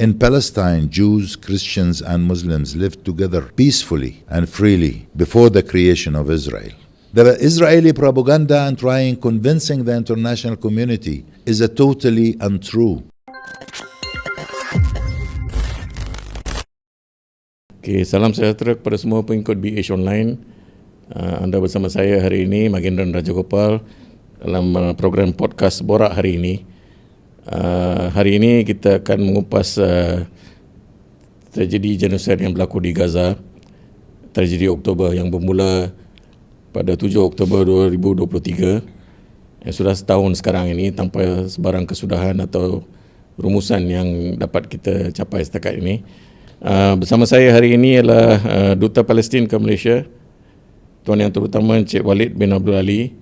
In Palestine, Jews, Christians, and Muslims lived together peacefully and freely before the creation of Israel. The Israeli propaganda and trying convincing the international community is a totally untrue. Okay, salam sejahtera kepada semua pengikut BH Online. Anda bersama saya hari ini, Magendran Rajagopal, dalam program podcast Borak Hari Ini. Hari ini kita akan mengupas tragedi genosid yang berlaku di Gaza, Tragedi Oktober yang bermula pada 7 Oktober 2023, yang sudah setahun sekarang ini tanpa sebarang kesudahan atau rumusan yang dapat kita capai setakat ini. Bersama saya hari ini ialah Duta Palestin ke Malaysia, Tuan Yang Terutama Encik Walid bin Abu Ali.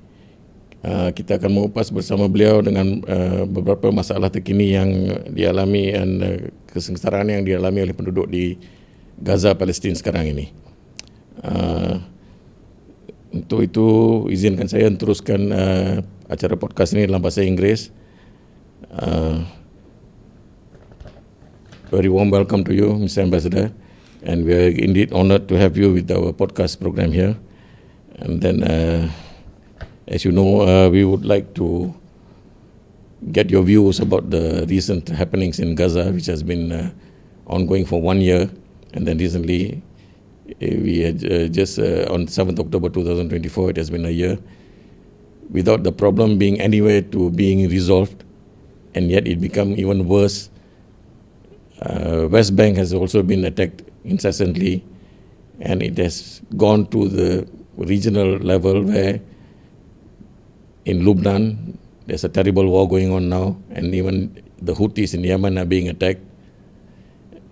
Kita akan mengupas bersama beliau dengan beberapa masalah terkini yang dialami dan kesengsaraan yang dialami oleh penduduk di Gaza Palestin sekarang ini. Untuk itu, izinkan saya teruskan acara podcast ini dalam bahasa Inggeris. Very warm welcome to you, Mr. Ambassador, and we are indeed honored to have you with our podcast program here. And then, as you know, we would like to get your views about the recent happenings in Gaza, which has been ongoing for 1 year, and then recently, we had just on 7th October 2024, it has been a year, without the problem being anywhere to being resolved, and yet it become even worse. West Bank has also been attacked incessantly, and it has gone to the regional level where in Lebanon there's a terrible war going on now, and even the Houthis in Yemen are being attacked.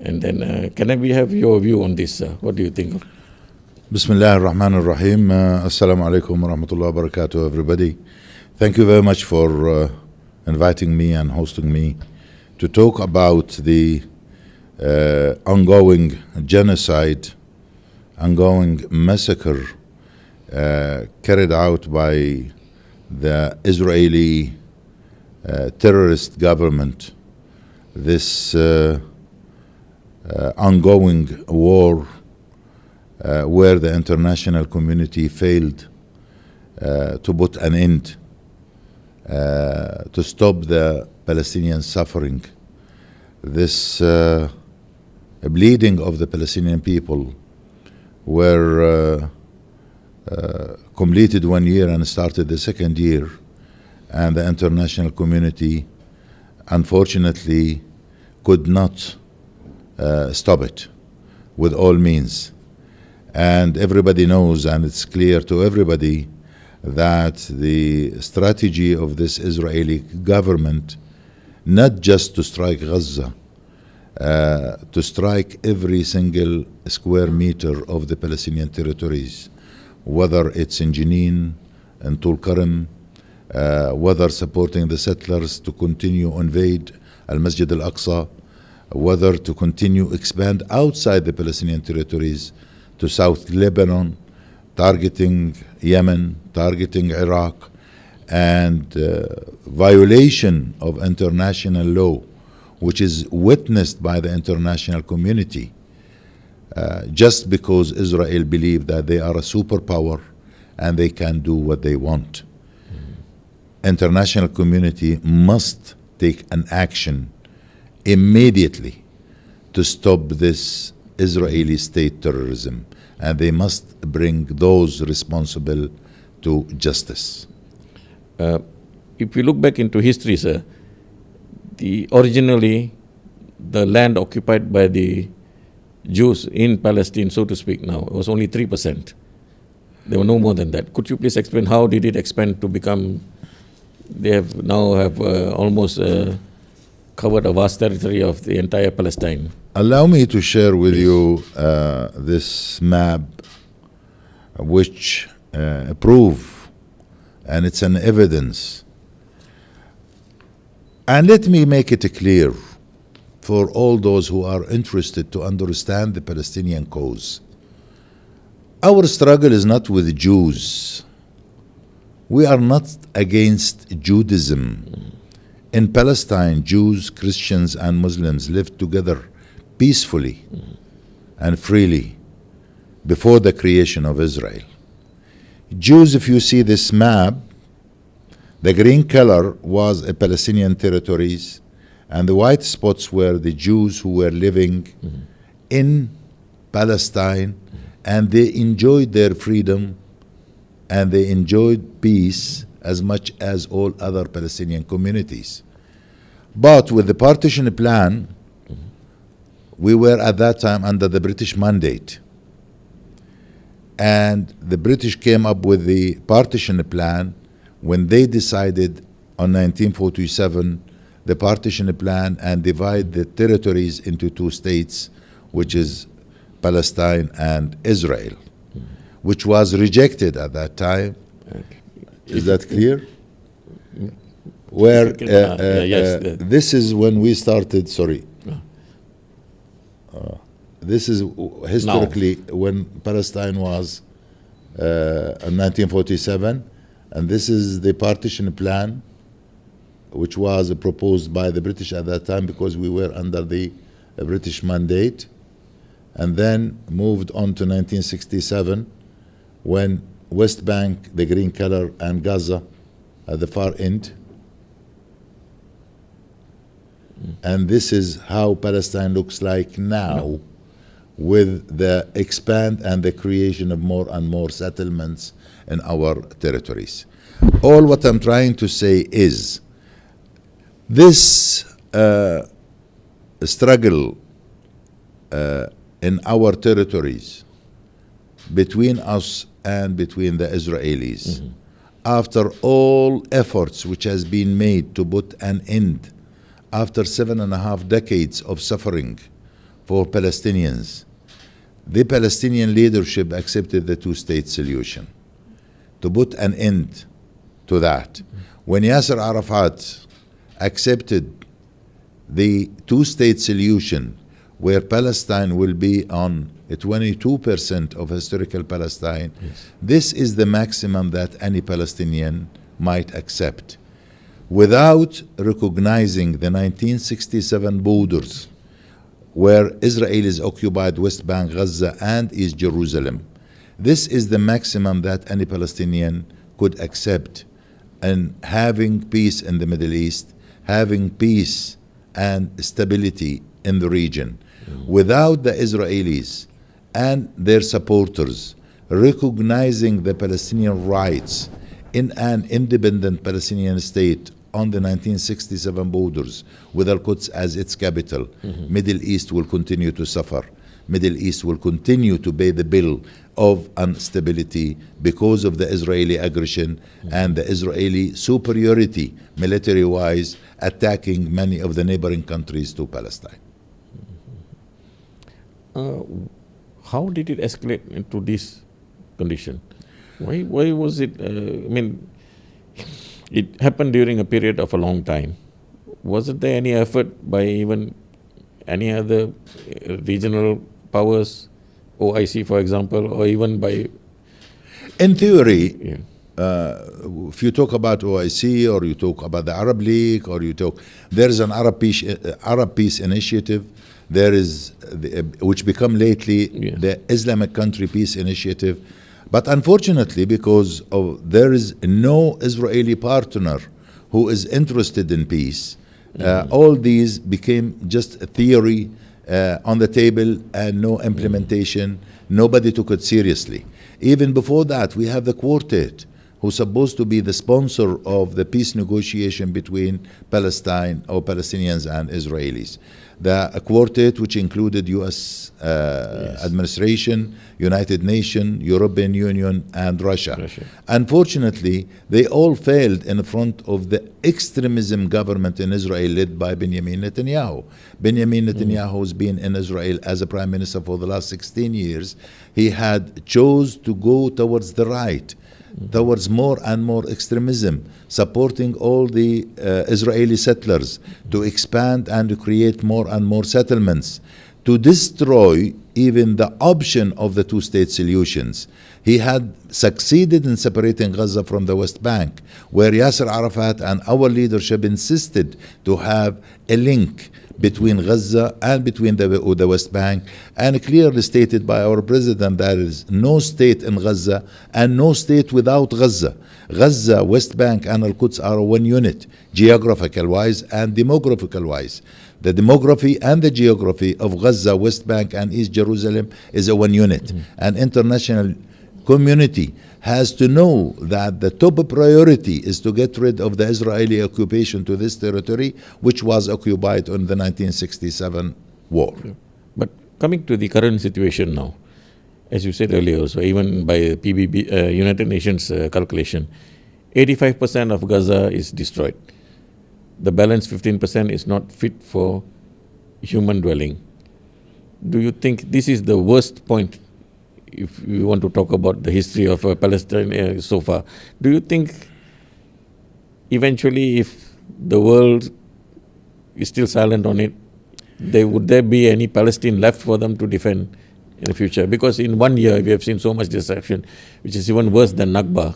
And then can we have your view on this? What do you think? Bismillah ar-Rahman ar-Rahim. Assalamu alaikum wa rahmatullahi wa barakatuh, everybody. Thank you very much for inviting me and hosting me to talk about the ongoing genocide, ongoing massacre carried out by the Israeli terrorist government, this ongoing war where the international community failed to put an end to stop the Palestinian suffering. This bleeding of the Palestinian people were completed 1 year and started the second year, and the international community unfortunately could not stop it with all means. And everybody knows, and it's clear to everybody, that the strategy of this Israeli government, not just to strike Gaza, to strike every single square meter of the Palestinian territories, whether it's in Jenin and Tulkarm, whether supporting the settlers to continue invade Al-Masjid Al-Aqsa, whether to continue expand outside the Palestinian territories to South Lebanon, targeting Yemen, targeting Iraq, and violation of international law, which is witnessed by the international community, just because Israel believe that they are a superpower and they can do what they want. International community must take an action immediately to stop this Israeli state terrorism, and they must bring those responsible to justice. If we look back into history, sir, originally the land occupied by the Jews in Palestine, so to speak now, was only 3%. There were no more than that. Could you please explain how did it expand to become, they have now almost covered a vast territory of the entire Palestine? Allow me to share with you this map which prove, and it's an evidence. And let me make it clear for all those who are interested to understand the Palestinian cause. Our struggle is not with Jews. We are not against Judaism. In Palestine, Jews, Christians, and Muslims lived together peacefully and freely before the creation of Israel. Jews, if you see this map, the green color was a Palestinian territories, and the white spots were the Jews who were living in Palestine, and they enjoyed their freedom and they enjoyed peace as much as all other Palestinian communities. But with the partition plan, we were at that time under the British mandate. And the British came up with the partition plan when they decided on 1947 the partition plan and divide the territories into two states, which is Palestine and Israel, which was rejected at that time. Okay. Is that clear? Where yes, this is when we started, sorry. This is historically when Palestine was in 1947, and this is the partition plan, which was proposed by the British at that time because we were under the British mandate, and then moved on to 1967 when West Bank, the green color, and Gaza at the far end. And this is how Palestine looks like now, with the expand and the creation of more and more settlements in our territories. All what I'm trying to say is this struggle in our territories between us and between the Israelis, after all efforts which has been made to put an end, after 7.5 decades of suffering for Palestinians, the Palestinian leadership accepted the two-state solution to put an end to that. When Yasser Arafat accepted the two-state solution, where Palestine will be on 22% of historical Palestine, this is the maximum that any Palestinian might accept, without recognizing the 1967 borders, where Israelis occupied West Bank, Gaza, and East Jerusalem. This is the maximum that any Palestinian could accept, and having peace in the Middle East, having peace and stability in the region, without the Israelis and their supporters recognizing the Palestinian rights in an independent Palestinian state on the 1967 borders, with Al-Quds as its capital. Middle East will continue to suffer. Middle East will continue to pay the bill of instability because of the Israeli aggression and the Israeli superiority military-wise, attacking many of the neighboring countries to Palestine. How did it escalate into this condition? Why was it, it happened during a period of a long time. Wasn't there any effort by even any other regional powers, OIC for example, or even by... In theory, if you talk about OIC, or you talk about the Arab League, or you talk, there is an Arab Peace Initiative, there is, which become lately the Islamic Country Peace Initiative. But unfortunately, because there is no Israeli partner who is interested in peace, all these became just a theory on the table and no implementation. Nobody took it seriously. Even before that, we have the quartet, who's supposed to be the sponsor of the peace negotiation between Palestine or Palestinians and Israelis. The quartet, which included U.S. administration, United Nations, European Union, and Russia. Unfortunately, they all failed in front of the extremism government in Israel led by Benjamin Netanyahu. Benjamin Netanyahu has been in Israel as a prime minister for the last 16 years. He had chose to go towards the right, towards more and more extremism, supporting all the Israeli settlers to expand and to create more and more settlements, to destroy even the option of the two-state solutions. He had succeeded in separating Gaza from the West Bank, where Yasser Arafat and our leadership insisted to have a link between Gaza and between the West Bank, and clearly stated by our president there is no state in Gaza and no state without Gaza. Gaza, West Bank, and Al-Quds are one unit, geographical-wise and demographical-wise. The demography and the geography of Gaza, West Bank, and East Jerusalem is a one unit. And international community has to know that the top priority is to get rid of the Israeli occupation to this territory, which was occupied in the 1967 war. But coming to the current situation now, as you said earlier also, even by PBB, United Nations calculation, 85% of Gaza is destroyed. The balance 15% is not fit for human dwelling. Do you think this is the worst point if you want to talk about the history of Palestine so far? Do you think eventually if the world is still silent on it, would there be any Palestine left for them to defend in the future? Because in 1 year we have seen so much destruction, which is even worse than Nakba.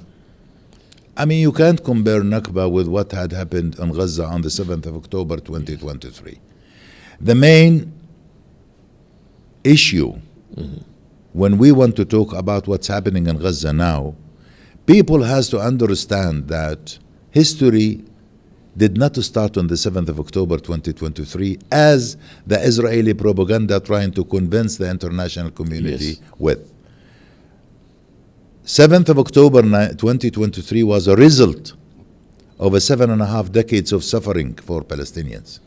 I mean, you can't compare Nakba with what had happened in Gaza on the 7th of October 2023. The main issue when we want to talk about what's happening in Gaza now, people has to understand that history did not start on the 7th of October 2023 as the Israeli propaganda trying to convince the international community with. 7th of October 2023 was a result of 7.5 decades of suffering for Palestinians.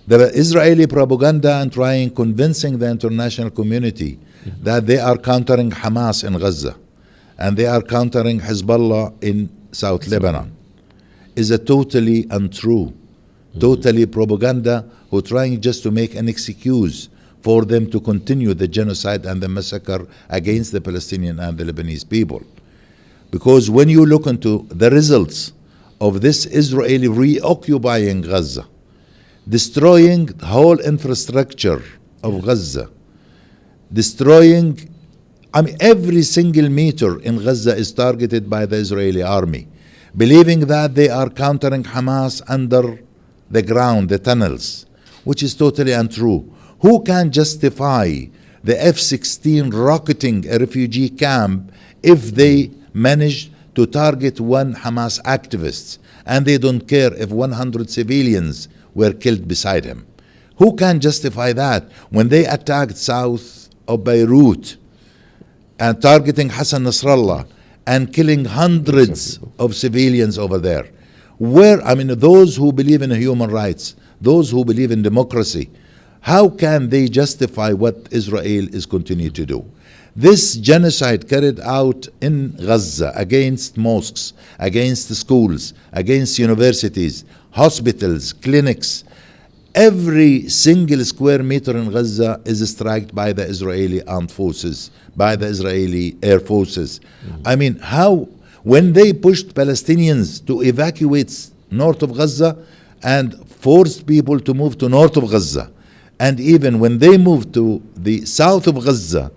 The Israeli propaganda and trying convincing the international community that they are countering Hamas in Gaza and they are countering Hezbollah in South Lebanon is a totally untrue, totally propaganda who trying just to make an excuse for them to continue the genocide and the massacre against the Palestinian and the Lebanese people. Because when you look into the results of this Israeli reoccupying Gaza, destroying the whole infrastructure of Gaza, destroying, every single meter in Gaza is targeted by the Israeli army, believing that they are countering Hamas under the ground, the tunnels, which is totally untrue. Who can justify the F-16 rocketing a refugee camp if they manage to target one Hamas activist and they don't care if 100 civilians were killed beside him? Who can justify that when they attacked south of Beirut and targeting Hassan Nasrallah and killing hundreds of civilians over there? Those who believe in human rights, those who believe in democracy, how can they justify what Israel is continuing to do? This genocide carried out in Gaza against mosques, against schools, against universities, hospitals, clinics. Every single square meter in Gaza is struck by the Israeli armed forces, by the Israeli air forces. When they pushed Palestinians to evacuate north of Gaza and forced people to move to north of Gaza, and even when they moved to the south of Gaza,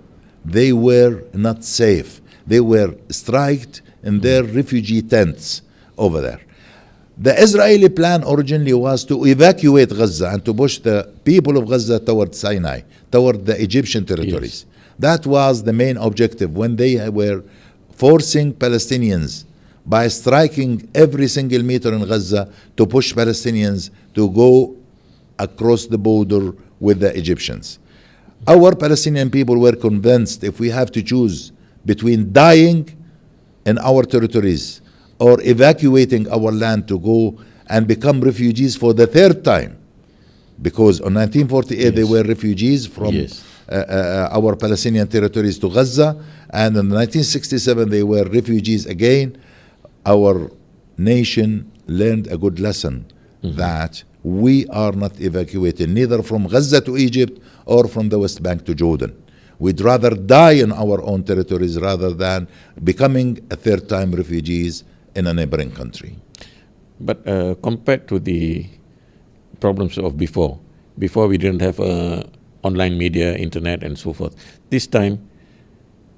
they were not safe. They were struck in their refugee tents over there. The Israeli plan originally was to evacuate Gaza and to push the people of Gaza toward Sinai, toward the Egyptian territories. That was the main objective when they were forcing Palestinians by striking every single meter in Gaza to push Palestinians to go across the border with the Egyptians. Our Palestinian people were convinced if we have to choose between dying in our territories or evacuating our land to go and become refugees for the third time, because in 1948 they were refugees from our Palestinian territories to Gaza, and in 1967 they were refugees again. Our nation learned a good lesson that we are not evacuated neither from Gaza to Egypt or from the West Bank to Jordan. We'd rather die in our own territories rather than becoming a third-time refugees in a neighboring country. But compared to the problems of before we didn't have online media, internet, and so forth. This time,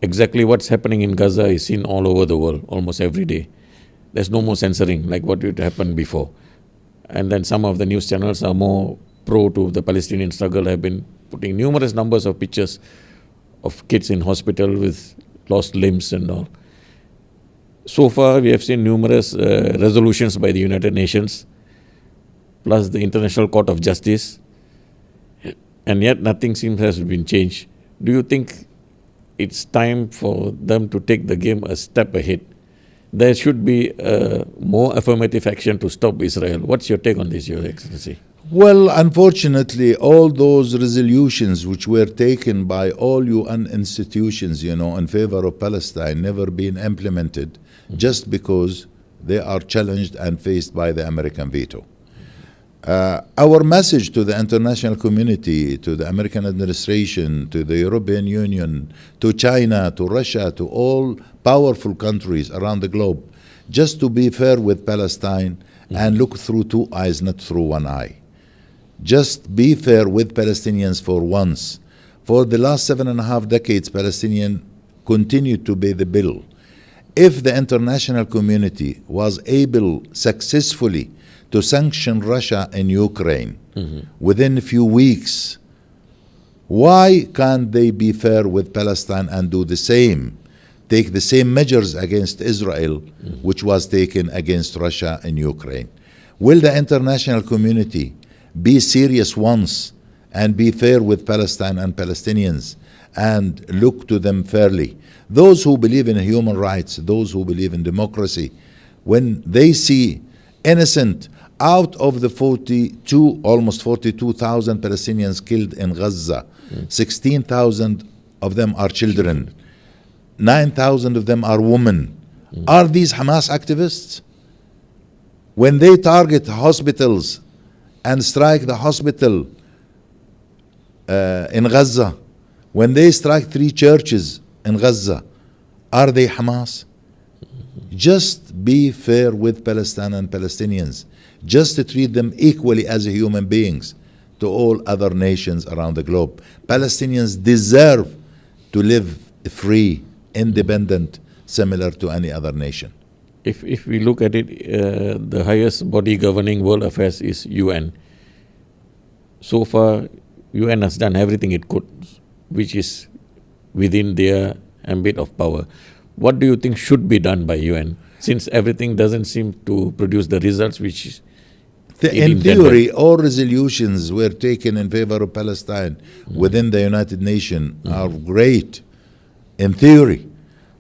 exactly what's happening in Gaza is seen all over the world, almost every day. There's no more censoring like what had happened before. And then some of the news channels are more pro to the Palestinian struggle, have been putting numerous numbers of pictures of kids in hospital with lost limbs and all. So far, we have seen numerous resolutions by the United Nations, plus the International Court of Justice, and yet nothing seems to have been changed. Do you think it's time for them to take the game a step ahead? There should be more affirmative action to stop Israel. What's your take on this, Your Excellency? Well, unfortunately, all those resolutions which were taken by all UN institutions, in favor of Palestine never been implemented just because they are challenged and faced by the American veto. Our message to the international community, to the American administration, to the European Union, to China, to Russia, to all powerful countries around the globe, just to be fair with Palestine and look through two eyes, not through one eye. Just be fair with Palestinians for once. For the last 7.5 decades, Palestinians continued to pay the bill. If the international community was able successfully to sanction Russia and Ukraine within a few weeks, why can't they be fair with Palestine and do the same? Take the same measures against Israel, which was taken against Russia and Ukraine. Will the international community be serious once and be fair with Palestine and Palestinians and look to them fairly? Those who believe in human rights, those who believe in democracy, when they see innocent out of the almost 42,000 Palestinians killed in Gaza, 16,000 of them are children, 9,000 of them are women. Are these Hamas activists? When they target hospitals and strike the hospital in Gaza, when they strike 3 churches in Gaza, are they Hamas? Just be fair with Palestine and Palestinians. Just to treat them equally as human beings to all other nations around the globe. Palestinians deserve to live free, independent, similar to any other nation. If we look at it, the highest body governing world affairs is UN. So far, UN has done everything it could, which is within their ambit of power. What do you think should be done by UN, since everything doesn't seem to produce the results which in theory, all resolutions were taken in favor of Palestine within the United Nations are great in theory.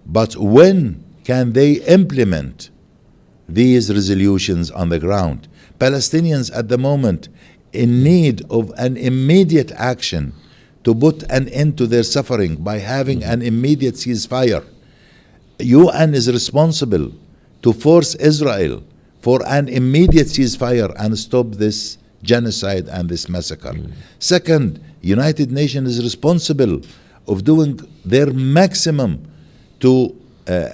But when can they implement these resolutions on the ground? Palestinians at the moment in need of an immediate action to put an end to their suffering by having an immediate ceasefire. UN is responsible to force Israel for an immediate ceasefire and stop this genocide and this massacre. Second, United Nations is responsible of doing their maximum to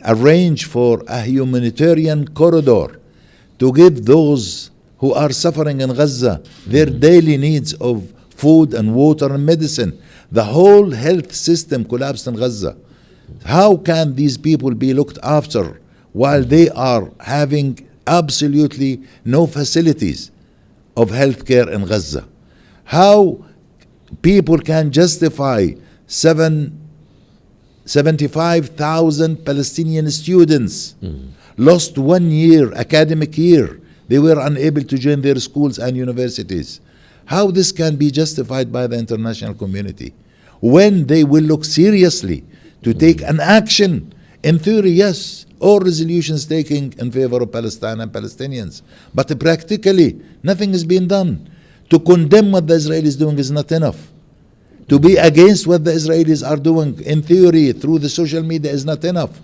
arrange for a humanitarian corridor to give those who are suffering in Gaza their daily needs of food and water and medicine. The whole health system collapsed in Gaza. How can these people be looked after while they are having absolutely no facilities of health care in Gaza? How people can justify 75,000 Palestinian students lost 1 year, academic year. They were unable to join their schools and universities. How this can be justified by the international community when they will look seriously to take an action? In theory, yes, all resolutions taken in favor of Palestine and Palestinians. But practically, nothing is being done. To condemn what the Israelis doing is not enough. To be against what the Israelis are doing in theory through the social media is not enough.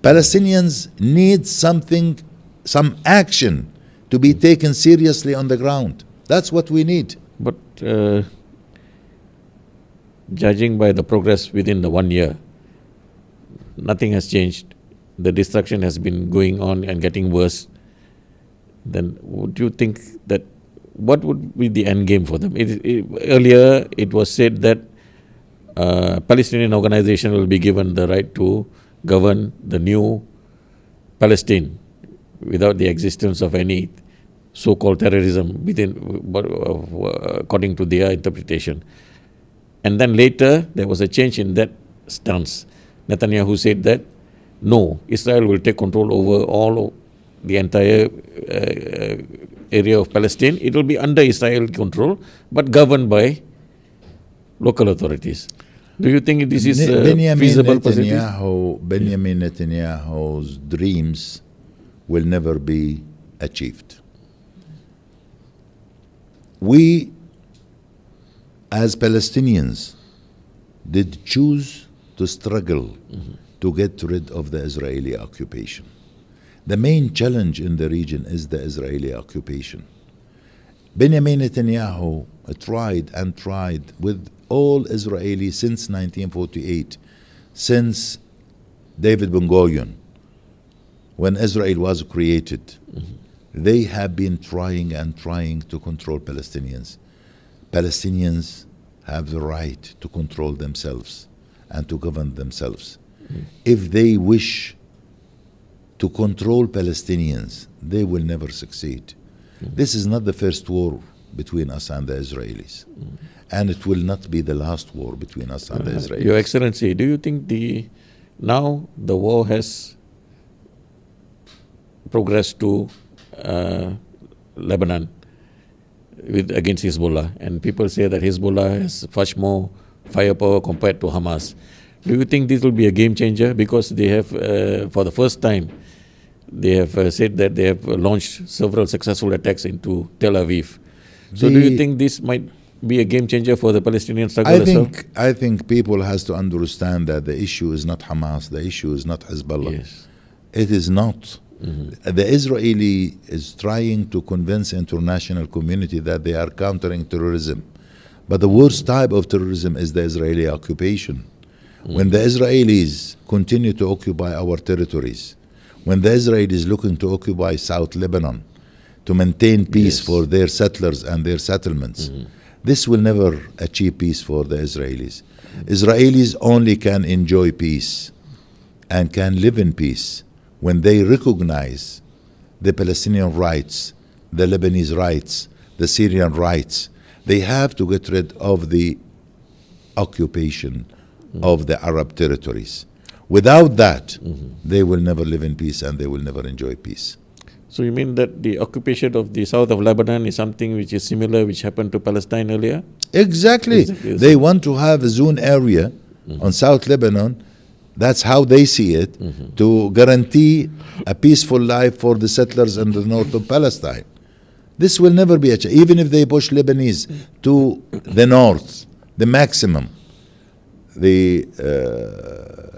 Palestinians need something, some action to be taken seriously on the ground. That's what we need. But judging by the progress within the 1 year, nothing has changed. The destruction has been going on and getting worse. Then would you think that what would be the end game for them? Earlier, it was said that Palestinian organization will be given the right to govern the new Palestine without the existence of any so-called terrorism according to their interpretation. And then later, there was a change in that stance. Netanyahu said that, no, Israel will take control over all the entire area of Palestine. It will be under Israel control, but governed by local authorities. Do you think this is feasible possibility? Benjamin Netanyahu's dreams will never be achieved. We, as Palestinians, did choose to struggle to get rid of the Israeli occupation. The main challenge in the region is the Israeli occupation. Benjamin Netanyahu tried and tried with all Israelis since 1948, since David Ben-Gurion, when Israel was created. They have been trying and trying to control Palestinians. Palestinians have the right to control themselves and to govern themselves. If they wish to control Palestinians, they will never succeed. This is not the first war between us and the Israelis. And it will not be the last war between us and the Israelis. Your Excellency, do you think now the war has progressed to Lebanon against Hezbollah, and people say that Hezbollah has much more firepower compared to Hamas? Do you think this will be a game changer? Because they have, for the first time, they have said that they have launched several successful attacks into Tel Aviv. So do you think this might be a game changer for the Palestinian struggle as well? I think people has to understand that the issue is not Hamas, the issue is not Hezbollah. Yes. It is not. The Israeli is trying to convince international community that they are countering terrorism. But the worst type of terrorism is the Israeli occupation. When the Israelis continue to occupy our territories, when the Israelis looking to occupy South Lebanon to maintain peace for their settlers and their settlements, this will never achieve peace for the Israelis. Israelis only can enjoy peace and can live in peace when they recognize the Palestinian rights, the Lebanese rights, the Syrian rights. They have to get rid of the occupation of the Arab territories. Without that, they will never live in peace and they will never enjoy peace. So you mean that the occupation of the south of Lebanon is something which is similar, which happened to Palestine earlier? Exactly. They want to have a zone area on South Lebanon. That's how they see it, to guarantee a peaceful life for the settlers in the north of Palestine. This will never be achieved. Even if they push Lebanese to the north, the maximum, the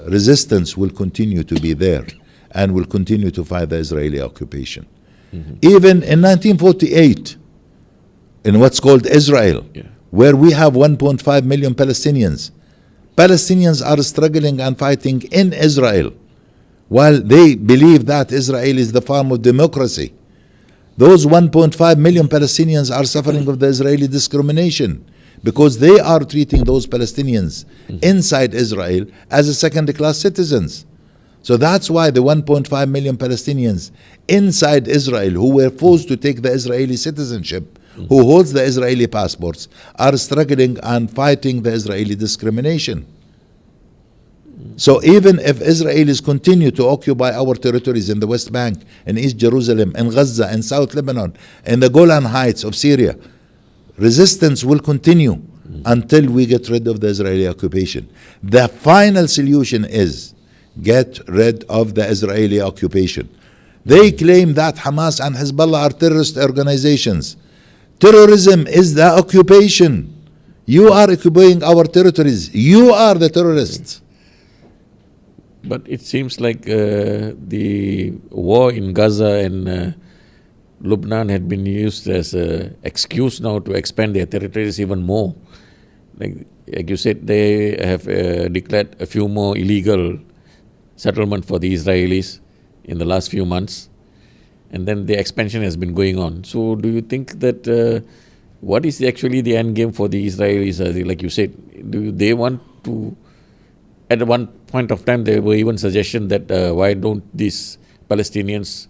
resistance will continue to be there and will continue to fight the Israeli occupation. Even in 1948, in what's called Israel, where we have 1.5 million Palestinians, Palestinians are struggling and fighting in Israel while they believe that Israel is the farm of democracy. Those 1.5 million Palestinians are suffering of the Israeli discrimination because they are treating those Palestinians inside Israel as second-class citizens. So that's why the 1.5 million Palestinians inside Israel who were forced to take the Israeli citizenship, who holds the Israeli passports, are struggling and fighting the Israeli discrimination. So even if Israelis continue to occupy our territories in the West Bank, in East Jerusalem, in Gaza, in South Lebanon, in the Golan Heights of Syria, resistance will continue until we get rid of the Israeli occupation. The final solution is get rid of the Israeli occupation. They claim that Hamas and Hezbollah are terrorist organizations. Terrorism is the occupation. You are occupying our territories. You are the terrorists. But it seems like the war in Gaza and Lebanon had been used as an excuse now to expand their territories even more. Like you said, they have declared a few more illegal settlements for the Israelis in the last few months. and then the expansion has been going on. So do you think that what is actually the end game for the Israelis? Like you said, do they want to, at one point of time there were even suggestions that why don't these Palestinians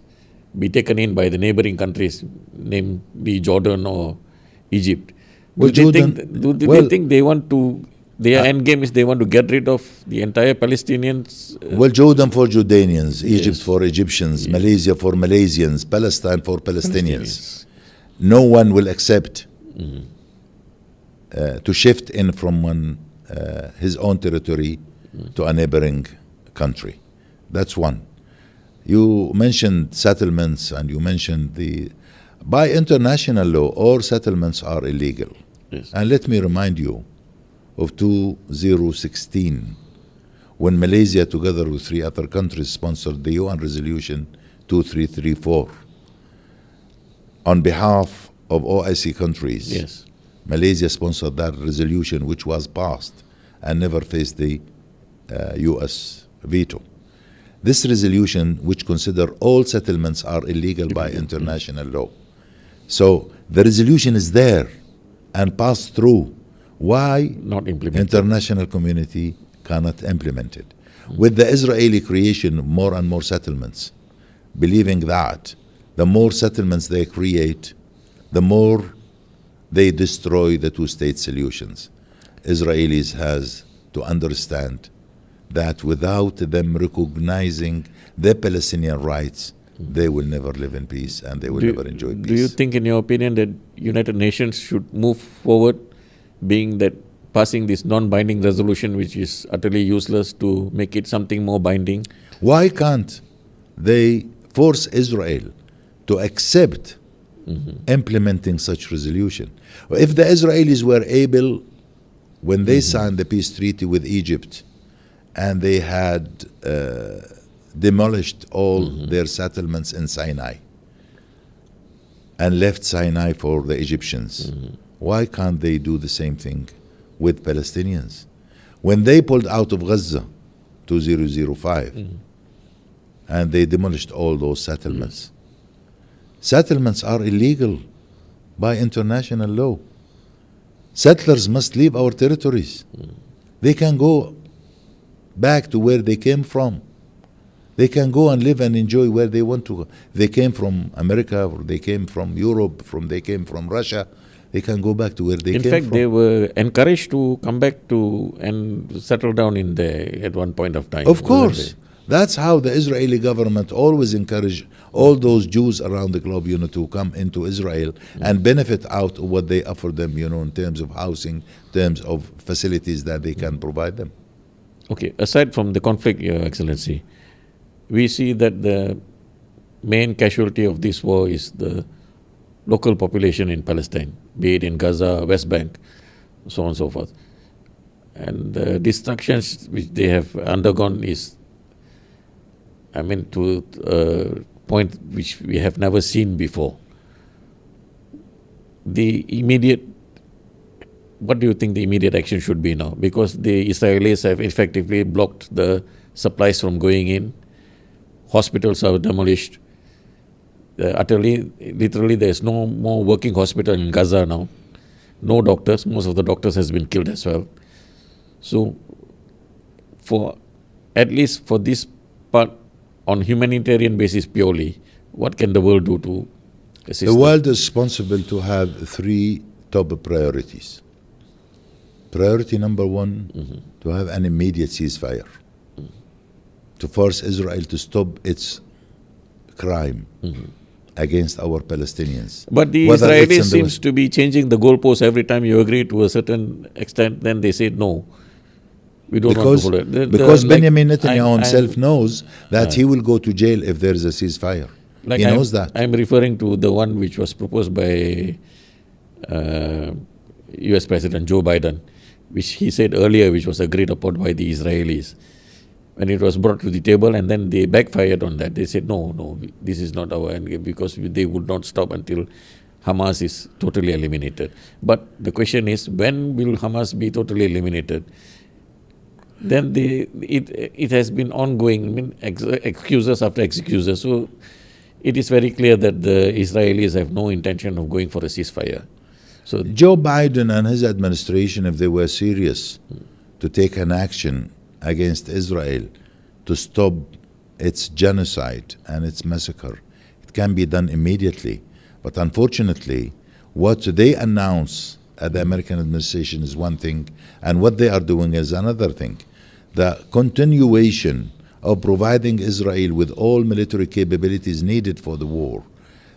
be taken in by the neighboring countries, namely Jordan or Egypt? Do they think they want to, their end game is they want to get rid of the entire Palestinians? Well, Jordan for Jordanians, Egypt for Egyptians, Malaysia for Malaysians, Palestine for Palestinians. No one will accept to shift in from his own territory to a neighboring country. That's one. You mentioned settlements, and you mentioned by international law, all settlements are illegal. Yes. And let me remind you of 2016, when Malaysia, together with 3 other countries, sponsored the UN Resolution 2334 on behalf of OIC countries. Yes. Malaysia sponsored that resolution, which was passed and never faced the US veto. This resolution, which consider all settlements are illegal by international law. So the resolution is there and passed through. Why not implemented? International community cannot implement it? With the Israeli creation of more and more settlements, believing that the more settlements they create, the more they destroy the two-state solutions. Israelis has to understand that without them recognizing the Palestinian rights, they will never live in peace and they will never enjoy peace. Do you think, in your opinion, that United Nations should move forward, being that passing this non-binding resolution, which is utterly useless, to make it something more binding? Why can't they force Israel to accept implementing such resolution? If the Israelis were able, when they signed the peace treaty with Egypt, and they had demolished all their settlements in Sinai and left Sinai for the Egyptians, why can't they do the same thing with Palestinians? When they pulled out of Gaza 2005 and they demolished all those settlements, settlements are illegal by international law. Settlers must leave our territories. They can go back to where they came from. They can go and live and enjoy where they want to go. They came from America, or they came from Europe, they came from Russia. They can go back to where they came from. In fact, they were encouraged to come back to and settle down in there at one point of time. Of course. That's how the Israeli government always encouraged all those Jews around the globe, to come into Israel and benefit out of what they offer them, in terms of housing, in terms of facilities that they can provide them. Okay, aside from the conflict, Your Excellency, we see that the main casualty of this war is the local population in Palestine, be it in Gaza, West Bank, so on and so forth. And the destructions which they have undergone is, to a point which we have never seen before. What do you think the immediate action should be now? Because the Israelis have effectively blocked the supplies from going in. Hospitals are demolished. Literally, there's no more working hospital in Gaza now. No doctors. Most of the doctors has been killed as well. So, at least for this part, on humanitarian basis purely, what can the world do to assist? The world is responsible to have 3 top priorities. Priority number 1, to have an immediate ceasefire, to force Israel to stop its crime against our Palestinians. But the Israelis seems to be changing the goalposts every time you agree to a certain extent. Then they say no, we don't want to follow it. Because Benjamin Netanyahu himself knows that he will go to jail if there is a ceasefire. He knows that. I'm referring to the one which was proposed by US President Joe Biden, which he said earlier, which was agreed upon by the Israelis. When it was brought to the table, and then they backfired on that. They said, no, this is not our end game, because they would not stop until Hamas is totally eliminated. But the question is, when will Hamas be totally eliminated? Then it has been ongoing, excuses after excuses. So it is very clear that the Israelis have no intention of going for a ceasefire. So Joe Biden and his administration, if they were serious to take an action against Israel to stop its genocide and its massacre, it can be done immediately. But unfortunately, what they announce at the American administration is one thing, and what they are doing is another thing. The continuation of providing Israel with all military capabilities needed for the war,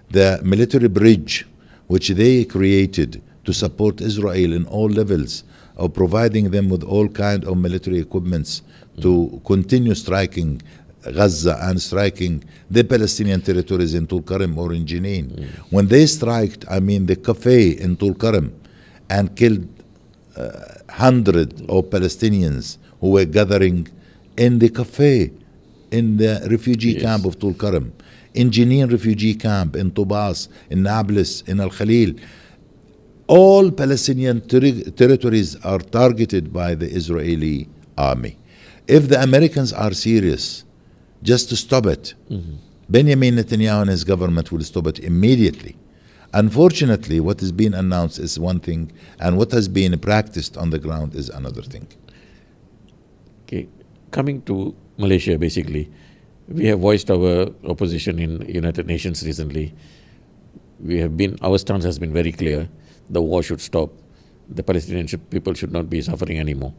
the military bridge which they created to support Israel in all levels, of providing them with all kind of military equipments to continue striking Gaza and striking the Palestinian territories in Tulkarem or in Jenin. When they striked, the cafe in Tulkarem and killed hundreds of Palestinians who were gathering in the cafe in the refugee camp of Tulkarem, in Jenin refugee camp, in Tubas, in Nablus, in Al Khalil. All Palestinian territories are targeted by the Israeli army. If the Americans are serious just to stop it, Benjamin Netanyahu and his government will stop it immediately. Unfortunately, what is being announced is one thing, and what has been practiced on the ground is another thing. Okay, coming to Malaysia, basically, we have voiced our opposition in United Nations recently. Our stance has been very clear. The war should stop. The Palestinian people should not be suffering anymore.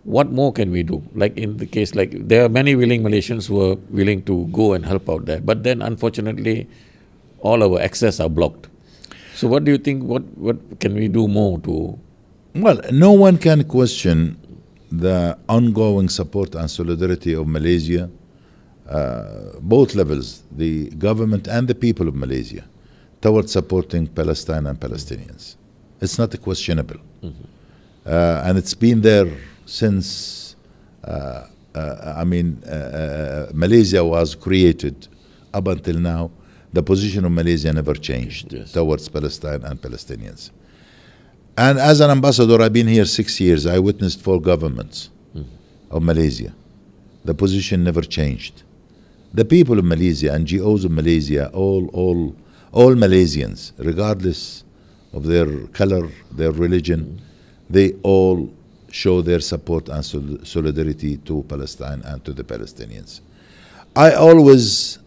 What more can we do? Like in the case, there are many willing Malaysians who are willing to go and help out there. But then, unfortunately, all our access are blocked. So what do you think, what can we do more to... Well, no one can question the ongoing support and solidarity of Malaysia, both levels, the government and the people of Malaysia, towards supporting Palestine and Palestinians. It's not questionable. And it's been there since Malaysia was created up until now. The position of Malaysia never changed towards Palestine and Palestinians. And as an ambassador, I've been here 6 years. I witnessed 4 governments of Malaysia. The position never changed. The people of Malaysia, NGOs of Malaysia, all Malaysians, regardless of their color, their religion, they all show their support and solidarity to Palestine and to the Palestinians. I always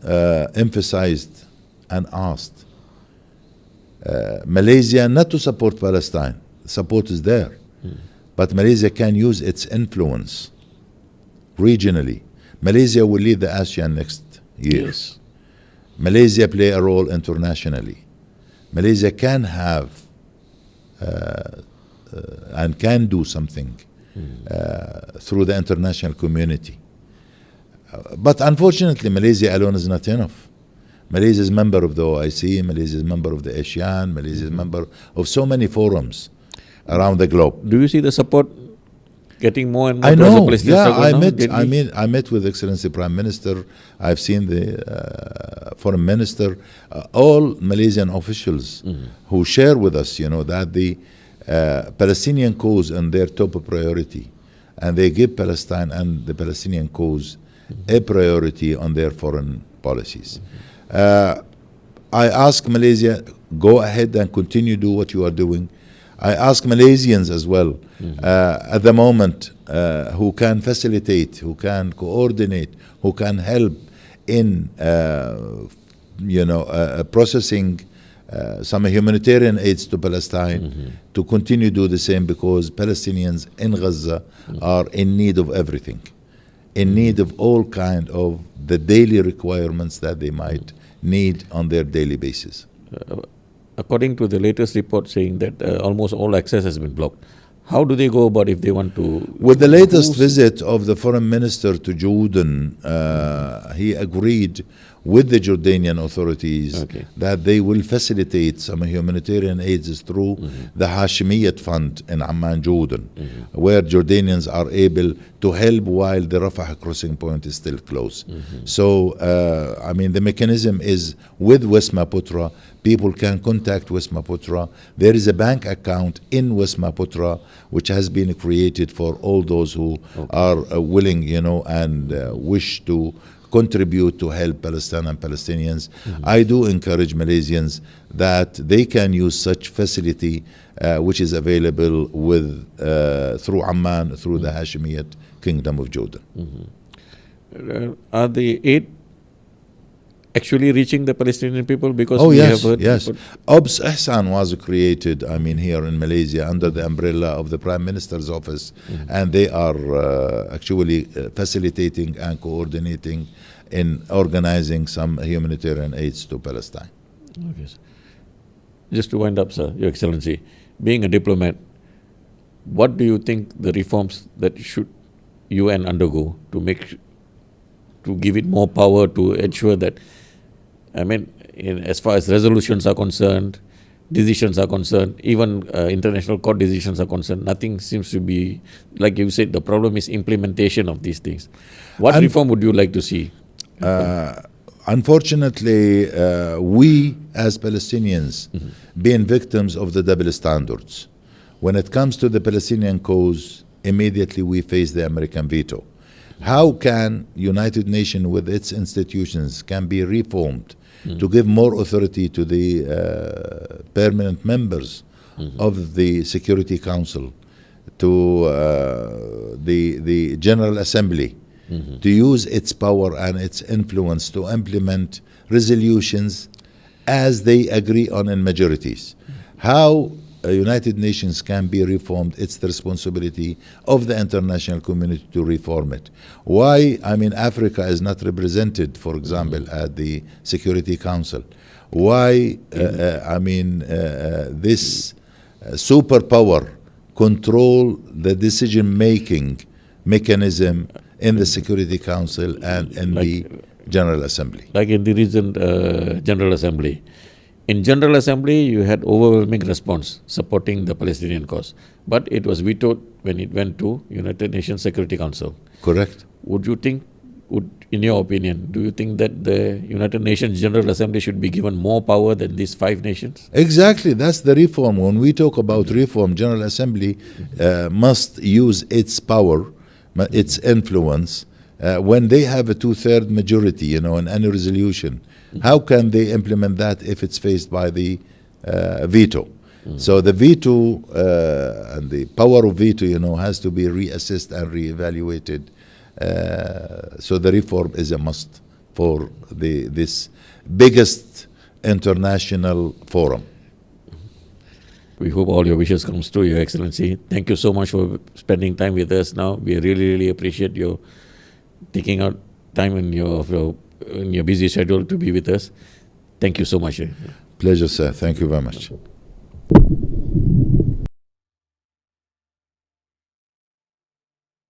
emphasized and asked Malaysia not to support Palestine. Support is there. But Malaysia can use its influence regionally. Malaysia will lead the ASEAN next year. Yes. Malaysia play a role internationally. Malaysia can have and can do something through the international community. But unfortunately, Malaysia alone is not enough. Malaysia is member of the OIC, Malaysia is member of the ASEAN, Malaysia is member of so many forums around the globe. Do you see the support getting more and more? I know. I I met with Excellency Prime Minister. I've seen the Foreign Minister, all Malaysian officials who share with us, that the Palestinian cause and their top priority, and they give Palestine and the Palestinian cause a priority on their foreign policies. I ask Malaysia, go ahead and continue do what you are doing. I ask Malaysians as well, at the moment, who can facilitate, who can coordinate, who can help in, processing some humanitarian aids to Palestine, to continue to do the same, because Palestinians in Gaza are in need of everything, in need of all kind of the daily requirements that they might need on their daily basis. According to the latest report saying that almost all access has been blocked, how do they go about if they want to? With the latest visit of the foreign minister to Jordan, he agreed with the Jordanian authorities that they will facilitate some humanitarian aids through the Hashemiyat Fund in Amman, Jordan, where Jordanians are able to help while the Rafah crossing point is still closed. So, the mechanism is with West Maputra. People can contact West Maputra. There is a bank account in West Maputra which has been created for all those who are willing, and wish to contribute to help Palestine and Palestinians. I do encourage Malaysians that they can use such facility which is available through Amman, through the Hashemite Kingdom of Jordan. Are the aid actually reaching the Palestinian people? Because Oh we yes, have heard yes. people- OBS Ihsan was created, here in Malaysia under the umbrella of the Prime Minister's office, and they are actually facilitating and coordinating in organizing some humanitarian aids to Palestine. Okay, sir. Just to wind up, sir, Your Excellency, being a diplomat, what do you think the reforms that should UN undergo to give it more power to ensure that, as far as resolutions are concerned, decisions are concerned, even international court decisions are concerned, nothing seems to be, like you said, the problem is implementation of these things. What reform would you like to see? Unfortunately, we as Palestinians being victims of the double standards. When it comes to the Palestinian cause, immediately we face the American veto. How can United Nations with its institutions can be reformed to give more authority to the permanent members of the Security Council, to the General Assembly, to use its power and its influence to implement resolutions as they agree on in majorities? How United Nations can be reformed, it's the responsibility of the international community to reform it. Why, Africa is not represented, for example, at the Security Council? Why, this superpower control the decision-making mechanism in the Security Council and in the General Assembly? Like in the recent General Assembly. In General Assembly, you had overwhelming response supporting the Palestinian cause, but it was vetoed when it went to United Nations Security Council. Correct. In your opinion, do you think that the United Nations General Assembly should be given more power than these 5 nations? Exactly, that's the reform. When we talk about reform, General Assembly must use its power, its influence, when they have a 2/3 majority, in any resolution. How can they implement that if it's faced by the veto? So the veto and the power of veto, has to be reassessed and reevaluated. So the reform is a must for this biggest international forum. We hope all your wishes comes true, Your Excellency. Thank you so much for spending time with us now. We really, really appreciate your taking out time in your busy schedule to be with us. Thank you so much. Pleasure, sir. Thank you very much.